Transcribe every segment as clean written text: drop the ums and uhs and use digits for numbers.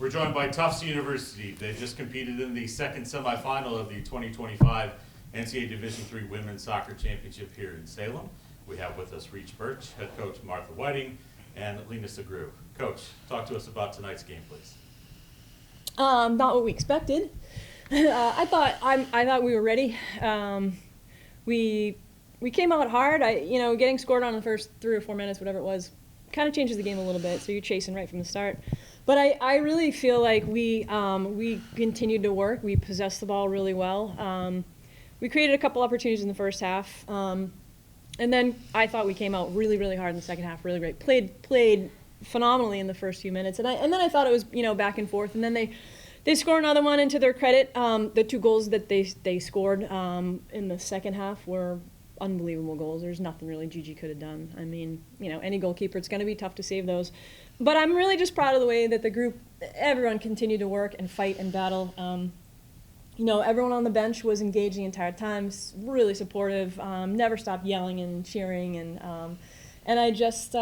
We're joined by Tufts University. They just competed in the second semifinal of the 2025 NCAA Division III Women's Soccer Championship here in Salem. We have with us Reach Birch, head coach Martha Whiting, and Lena Segru. Coach, talk to us about tonight's game, please. Not what we expected. I thought we were ready. We came out hard. Getting scored on the first 3 or 4 minutes, whatever it was, kind of changes the game a little bit. So you're chasing right from the start. But I really feel like we continued to work. We possessed the ball really well. We created a couple opportunities in the first half, and then I thought we came out really, really hard in the second half. Really great. Played phenomenally in the first few minutes, and then I thought it was back and forth, and then they score another one. And to their credit, the 2 goals that they scored in the second half were unbelievable goals. There's nothing really Gigi could have done. I mean, any goalkeeper, it's going to be tough to save those. But I'm really just proud of the way that the group, everyone continued to work and fight and battle. Everyone on the bench was engaged the entire time, really supportive, never stopped yelling and cheering, and I just,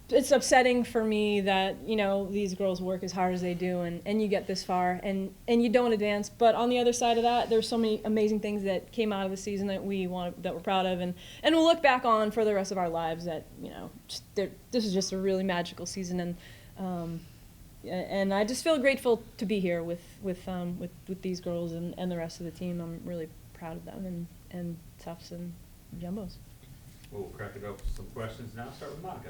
it's upsetting for me that these girls work as hard as they do, and you get this far and you don't advance. But on the other side of that, there's so many amazing things that came out of the season that we're proud of, and we'll look back on for the rest of our lives. That this is just a really magical season, and I just feel grateful to be here with these girls and the rest of the team. I'm really proud of them and Tufts and Jumbos. We'll crack it up with some questions now. Start with Monica.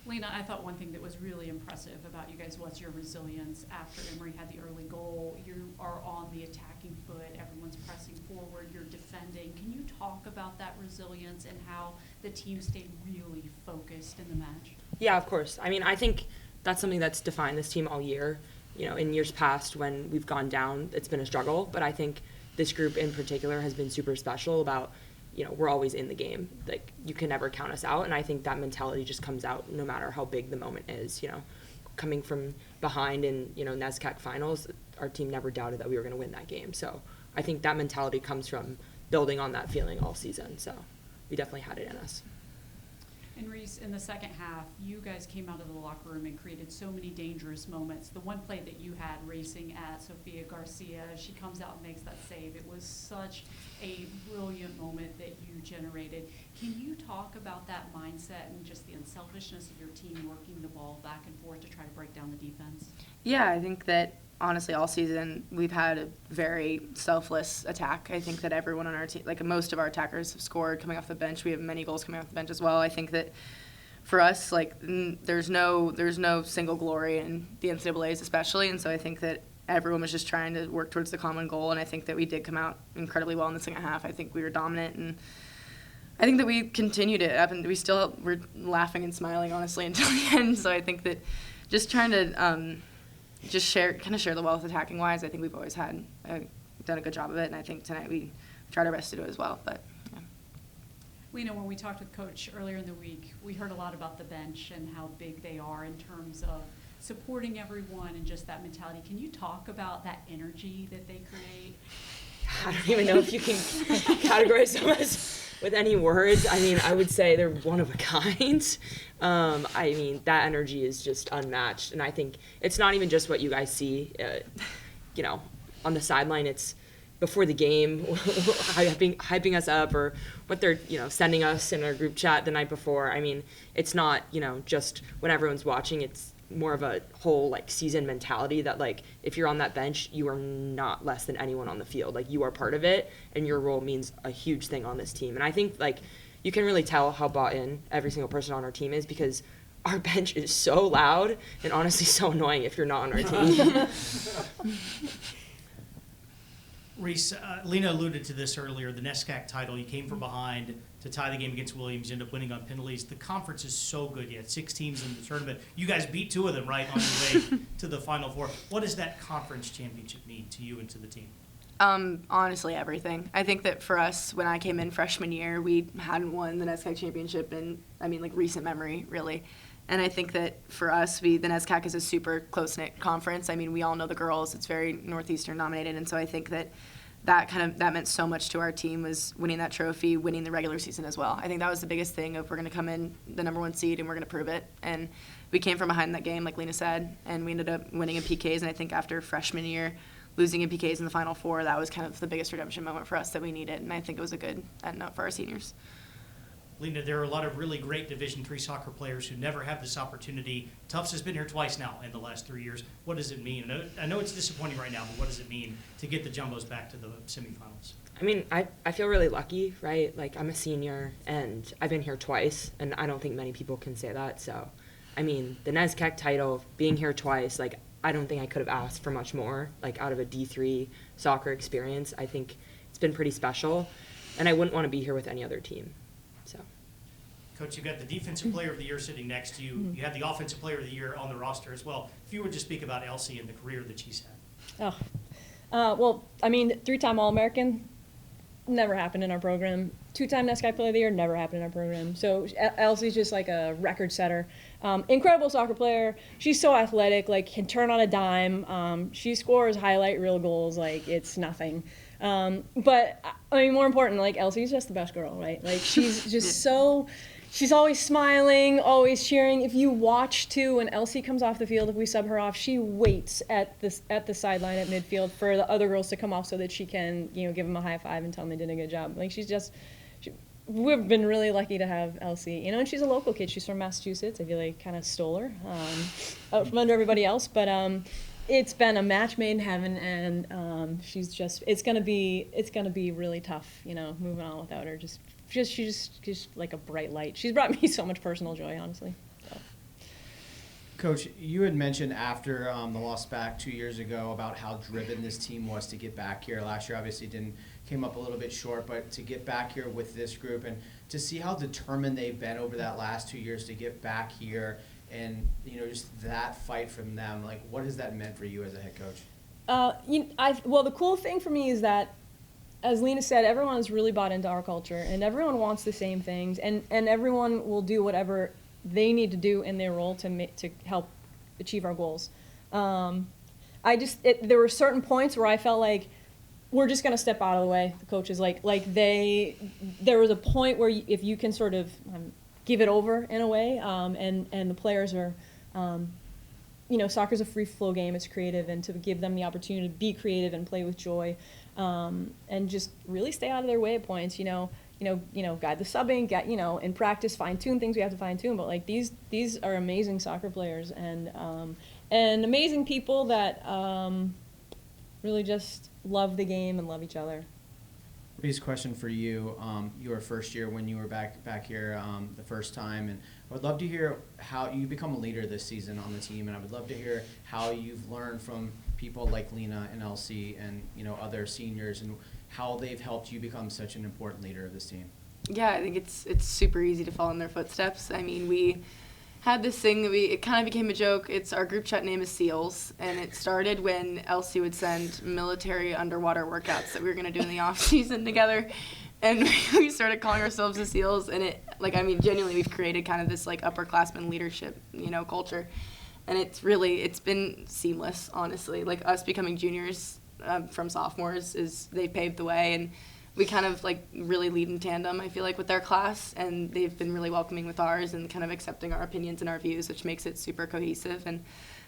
Lena, I thought one thing that was really impressive about you guys was your resilience. After Emory had the early goal, you are on the attacking foot, everyone's pressing forward, you're defending. Can you talk about that resilience and how the team stayed really focused in the match? Yeah, of course. I mean, I think that's something that's defined this team all year. In years past when we've gone down, it's been a struggle, but I think this group in particular has been super special about we're always in the game. Like, you can never count us out, and I think that mentality just comes out no matter how big the moment is. Coming from behind in, NESCAC finals, our team never doubted that we were going to win that game. So I think that mentality comes from building on that feeling all season. So we definitely had it in us. And Reese, in the second half, you guys came out of the locker room and created so many dangerous moments. The one play that you had racing at Sofia Garcia, she comes out and makes that save. It was such a brilliant moment that you generated. Can you talk about that mindset and just the unselfishness of your team working the ball back and forth to try to break down the defense? Yeah, I think that honestly all season we've had a very selfless attack. I think that everyone on our team, like most of our attackers, have scored coming off the bench. We have many goals coming off the bench as well. I think that for us, there's no single glory in the NCAAs especially, and so I think that everyone was just trying to work towards the common goal, and I think that we did come out incredibly well in the second half. I think we were dominant, and I think that we continued it up, and we still were laughing and smiling honestly until the end. So I think that just trying to share the wealth attacking wise. I think we've always done a good job of it, and I think tonight we tried our best to do it as well. But yeah. Lena, when we talked with Coach earlier in the week, we heard a lot about the bench and how big they are in terms of supporting everyone and just that mentality. Can you talk about that energy that they create? I don't even know if you can categorize them as with any words. I mean, I would say they're one of a kind. I mean, that energy is just unmatched. And I think it's not even just what you guys see, on the sideline. It's before the game, hyping us up, or what they're, sending us in our group chat the night before. I mean, it's not, just when everyone's watching. It's more of a whole season mentality that if you're on that bench, you are not less than anyone on the field. You are part of it, and your role means a huge thing on this team. And I think you can really tell how bought in every single person on our team is, because our bench is so loud and honestly so annoying if you're not on our team. Reese, Lena alluded to this earlier, the NESCAC title, you came from behind to tie the game against Williams, you end up winning on penalties. The conference is so good. You had 6 teams in the tournament. You guys beat 2 of them, right, on your way to the Final Four. What does that conference championship mean to you and to the team? Honestly, everything. I think that for us, when I came in freshman year, we hadn't won the NESCAC championship in, recent memory, really. And I think that for us, the NESCAC is a super close-knit conference. I mean, we all know the girls. It's very Northeastern dominated. And so I think that meant so much to our team, was winning that trophy, winning the regular season as well. I think that was the biggest thing of, we're going to come in the number 1 seed and we're going to prove it. And we came from behind that game, like Lena said, and we ended up winning in PKs. And I think after freshman year, losing in PKs in the Final Four, that was kind of the biggest redemption moment for us that we needed. And I think it was a good end note for our seniors. Lena, there are a lot of really great Division III soccer players who never have this opportunity. Tufts has been here twice now in the last 3 years. What does it mean? I know it's disappointing right now, but what does it mean to get the Jumbos back to the semifinals? I mean, I feel really lucky, right? Like, I'm a senior, and I've been here twice, and I don't think many people can say that. So, I mean, the NESCAC title, being here twice, like, I don't think I could have asked for much more, like, out of a D3 soccer experience. I think it's been pretty special, and I wouldn't want to be here with any other team. So, Coach, you've got the Defensive Player of the Year sitting next to you. You have the Offensive Player of the Year on the roster as well. If you would just speak about Elsie and the career that she's had. Well, I mean, 3-time All-American, never happened in our program. 2-time NESCAC Player of the Year, never happened in our program. So Elsie's just like a record setter. Incredible soccer player. She's so athletic, like can turn on a dime. She scores highlight reel goals like it's nothing. But I mean, more important, like Elsie's just the best girl, right? Like she's just so. She's always smiling, always cheering. If you watch too, when Elsie comes off the field, if we sub her off, she waits at the sideline at midfield for the other girls to come off so that she can, give them a high five and tell them they did a good job. Like we've been really lucky to have Elsie, and she's a local kid. She's from Massachusetts. I feel like kind of stole her out from under everybody else, but it's been a match made in heaven, and it's gonna be really tough, moving on without her. She's just like a bright light. She's brought me so much personal joy, honestly. So. Coach, you had mentioned after the loss back 2 years ago about how driven this team was to get back here. Last year obviously came up a little bit short, but to get back here with this group and to see how determined they've been over that last 2 years to get back here and just that fight from them, like what has that meant for you as a head coach? Well, the cool thing for me is that, as Lena said, everyone has really bought into our culture, and everyone wants the same things, and everyone will do whatever they need to do in their role to help achieve our goals. There were certain points where I felt like we're just going to step out of the way. The coaches, there was a point where if you can sort of give it over in a way, and the players are, soccer's a free flow game. It's creative, and to give them the opportunity to be creative and play with joy. And just really stay out of their way at points, guide the subbing, in practice, fine-tune things we have to fine-tune, but like these are amazing soccer players and amazing people that really just love the game and love each other. Reese, question for you. Your first year when you were back here the first time, and I would love to hear how you become a leader this season on the team, and I would love to hear how you've learned from people like Lena and Elsie and other seniors and how they've helped you become such an important leader of this team. Yeah, I think it's super easy to follow in their footsteps. I mean, we had this thing that it kind of became a joke. It's our group chat name is SEALs, and it started when Elsie would send military underwater workouts that we were going to do in the off season together, and we started calling ourselves the SEALs. And genuinely, we've created kind of this like upperclassmen leadership, culture, and it's been seamless, honestly. Like us becoming juniors from sophomores they paved the way, and we kind of like really lead in tandem, I feel like, with their class, and they've been really welcoming with ours and kind of accepting our opinions and our views, which makes it super cohesive. And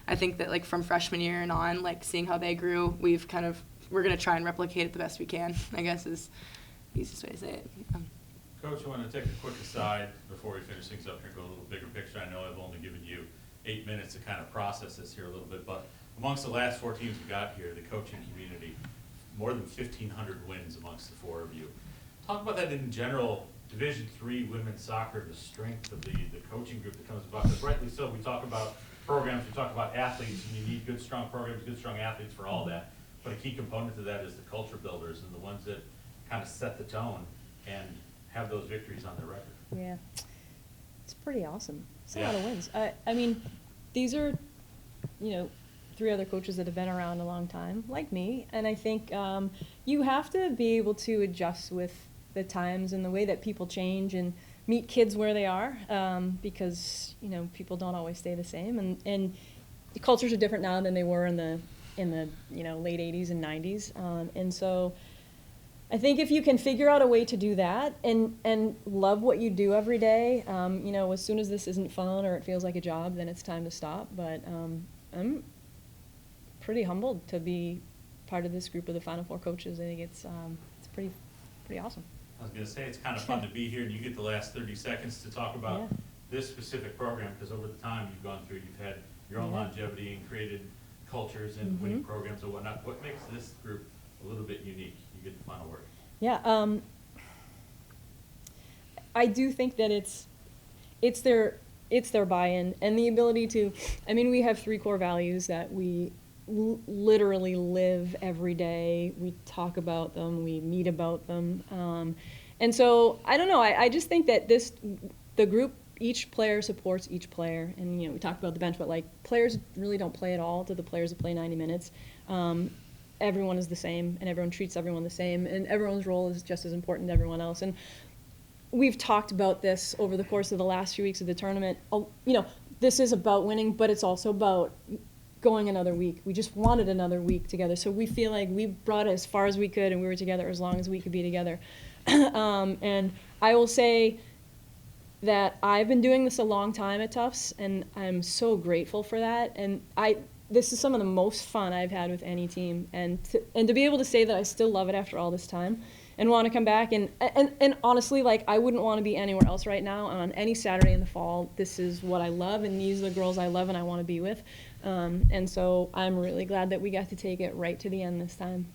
I think that like from freshman year and on, like seeing how they grew, we're going to try and replicate it the best we can, I guess is the easiest way to say it. Coach, I want to take a quick aside before we finish things up here and go a little bigger picture. I know I've only given you 8 minutes to kind of process this here a little bit, but amongst the last 4 teams we got here, the coaching community, more than 1,500 wins amongst the 4 of you. Talk about that in general, Division III women's soccer, the strength of the coaching group that comes about. Because rightly so, we talk about programs, we talk about athletes, and you need good, strong programs, good, strong athletes for all that. But a key component to that is the culture builders and the ones that kind of set the tone and have those victories on their record. Yeah, it's pretty awesome. It's a lot of wins. I mean, these are, 3 other coaches that have been around a long time, like me, and I think you have to be able to adjust with the times and the way that people change and meet kids where they are, because people don't always stay the same, and the cultures are different now than they were in the late 80s and 90s, and so I think if you can figure out a way to do that and love what you do every day, you know, as soon as this isn't fun or it feels like a job, then it's time to stop. But I'm pretty humbled to be part of this group of the Final Four coaches. I think it's pretty awesome. I was gonna say, it's kind of fun to be here, and you get the last 30 seconds to talk about Yeah. this specific program, because over the time you've gone through, you've had your own Yeah. longevity and created cultures and winning programs and whatnot. What makes this group a little bit unique? You get the final word. Yeah, I do think that it's their buy-in and the ability to. I mean, we have 3 core values that we literally live every day. We talk about them. We meet about them. And so I don't know. I just think that the group, each player supports each player. And you know, we talked about the bench, but like players really don't play at all to the players that play 90 minutes. Everyone is the same, and everyone treats everyone the same, and everyone's role is just as important to everyone else. And we've talked about this over the course of the last few weeks of the tournament. You know, this is about winning, but it's also about going another week. We just wanted another week together, so we feel like we brought it as far as we could, and we were together as long as we could be together. And I will say that I've been doing this a long time at Tufts, and I'm so grateful for that. And this is some of the most fun I've had with any team, and to be able to say that I still love it after all this time and want to come back, and honestly, like, I wouldn't want to be anywhere else right now. On any Saturday in the fall, this is what I love, and these are the girls I love and I want to be with. And so I'm really glad that we got to take it right to the end this time.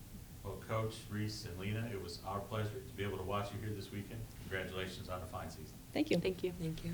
Well, Coach, Reese, and Lena, it was our pleasure to be able to watch you here this weekend. Congratulations on a fine season. Thank you. Thank you. Thank you.